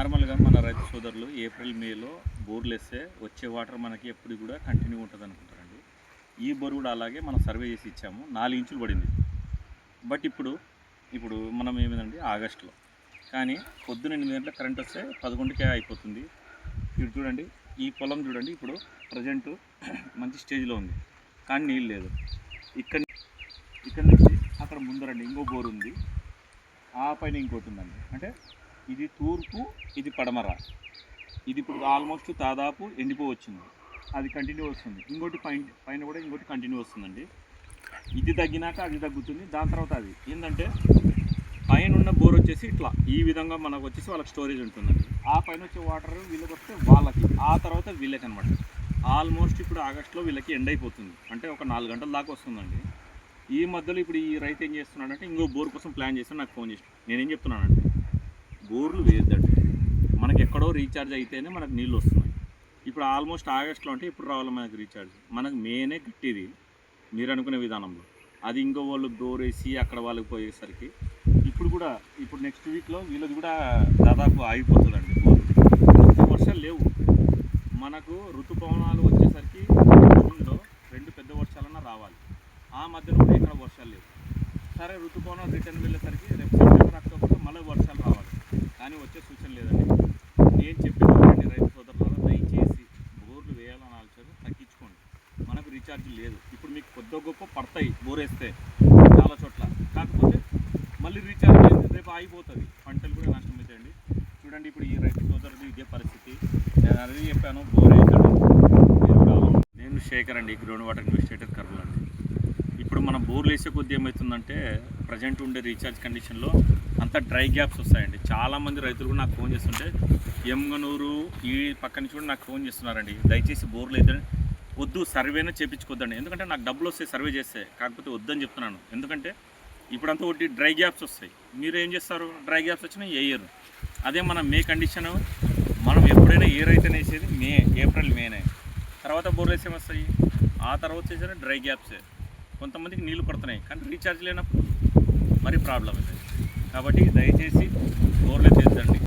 నార్మల్గా మన రైతు సోదరులు ఏప్రిల్ మేలో బోర్లు వేస్తే వచ్చే వాటర్ మనకి ఎప్పుడు కూడా కంటిన్యూ ఉంటుంది అనుకుంటారండి. ఈ బోర్ కూడా అలాగే మనం సర్వే చేసి ఇచ్చాము, 4 ఇంచులు పడింది. బట్ ఇప్పుడు మనం ఏమిటండి ఆగస్టులో, కానీ పొద్దున 8 గంటలకు కరెంట్ వస్తే 11కే అయిపోతుంది. ఇప్పుడు చూడండి, ఈ పొలం చూడండి, ఇప్పుడు ప్రజెంట్ మంచి స్టేజ్లో ఉంది, కానీ నీళ్ళు లేదు. ఇక్కడ నుంచి అక్కడ ముందరండి ఇంకో బోర్ ఉంది, ఆ పైన ఇంకోటి ఉందండి. అంటే ఇది తూర్పు, ఇది పడమర. ఇది ఇప్పుడు ఆల్మోస్ట్ దాదాపు ఎండిపోవచ్చింది, అది కంటిన్యూ వస్తుంది. ఇంకోటి పైన కూడా ఇంకోటి కంటిన్యూ వస్తుందండి. ఇది తగ్గినాక అది తగ్గుతుంది, దాని తర్వాత అది ఏంటంటే పైన ఉన్న బోర్ వచ్చేసి ఇట్లా ఈ విధంగా మనకు వచ్చేసి వాళ్ళకి స్టోరేజ్ ఉంటుందండి. ఆ పైన వచ్చే వాటర్ వీళ్ళకి వస్తే వాళ్ళకి, ఆ తర్వాత వీళ్ళకి అనమాట. ఆల్మోస్ట్ ఇప్పుడు ఆగస్టులో వీళ్ళకి ఎండ్ అయిపోతుంది, అంటే ఒక 4 గంటల దాకా వస్తుందండి. ఈ మధ్యలో ఇప్పుడు ఈ రైతు ఏం చేస్తున్నాడంటే ఇంకో బోర్ కోసం ప్లాన్ చేస్తాను, నాకు ఫోన్ చేసి నేనేం చెప్తున్నానంటే బోర్లు వేయద్దండి, మనకి ఎక్కడో రీఛార్జ్ అయితేనే మనకు నీళ్ళు వస్తున్నాయి. ఇప్పుడు ఆల్మోస్ట్ ఆగస్టులో అంటే ఇప్పుడు రావాలి మనకు రీఛార్జ్, మనకు మేనే గట్టిది మీరు అనుకునే విధానంలో. అది ఇంకో వాళ్ళు బోర్ వేసి అక్కడ వాళ్ళకి పోయేసరికి ఇప్పుడు నెక్స్ట్ వీక్లో వీళ్ళది కూడా దాదాపు ఆగిపోతుందండి బోర్. వర్షాలు లేవు మనకు, ఋతుపవనాలు వచ్చేసరికి జూన్లో 2 పెద్ద వర్షాలన్నా రావాలి, ఆ మధ్యలో కూడా ఇక్కడ వర్షాలు లేవు. సరే, ఋతుపవనాలు రిటర్న్ వెళ్ళేసరికి రేపు సెప్టెంబర్ అక్టోబర్లో మళ్ళీ వర్షాలు రావాలి, కానీ వచ్చే సూచన లేదండి. నేను చెప్పేది రైతు సోదరులారా, దయచేసి బోర్లు వేయాలని ఆలోచన తగ్గించుకోండి. మనకు రీఛార్జ్ లేదు, ఇప్పుడు మీకు కొద్ది గొప్ప పడతాయి బోర్ వేస్తే చాలా చోట్ల, కాకపోతే మళ్ళీ రీఛార్జ్ లేదు, రేపు ఆగిపోతుంది, పంటలు కూడా నష్టమవుతాయండి. చూడండి, ఇప్పుడు ఈ రైతు సోదరుడు ఇదే పరిస్థితి. నేను అదే చెప్పాను, బోర్ వేయకండి. నేను శేఖర్ అండి, గ్రౌండ్ వాటర్ ఇన్వెస్టిగేటర్ కర్నూలు అండి. ఇప్పుడు మనం బోర్లు వేసే కొద్ది ఏమవుతుందంటే ప్రజెంట్ ఉండే రీఛార్జ్ కండిషన్లో అంతా డ్రై గ్యాప్స్ వస్తాయండి. చాలామంది రైతులు కూడా నాకు ఫోన్ చేస్తుంటే ఎమ్గనూరు ఈ పక్క నుంచి కూడా నాకు ఫోన్ చేస్తున్నారండి, దయచేసి బోర్లు అయితే వద్దు, సర్వేనే చేయించుకోద్దండి. ఎందుకంటే నాకు డబ్బులు వస్తాయి సర్వే చేస్తే, కాకపోతే వద్దని చెప్తున్నాను. ఎందుకంటే ఇప్పుడంతా ఒకటి డ్రై గ్యాప్స్ వస్తాయి, మీరు ఏం చేస్తారు, డ్రై గ్యాప్స్ వచ్చినా వేయరు. అదే మన మే కండిషన్, మనం ఎప్పుడైనా ఏ రైతు వేసేది ఏప్రిల్ మేనే, తర్వాత బోర్లు వేసే వస్తాయి, ఆ తర్వాత చేసిన డ్రై గ్యాప్సే. కొంతమందికి నీళ్లు పడుతున్నాయి, కానీ రీఛార్జ్ లేనప్పుడు మరీ ప్రాబ్లం అవుతుంది. కాబట్టి దయచేసి బోర్లు ఎత్తేద్దండి.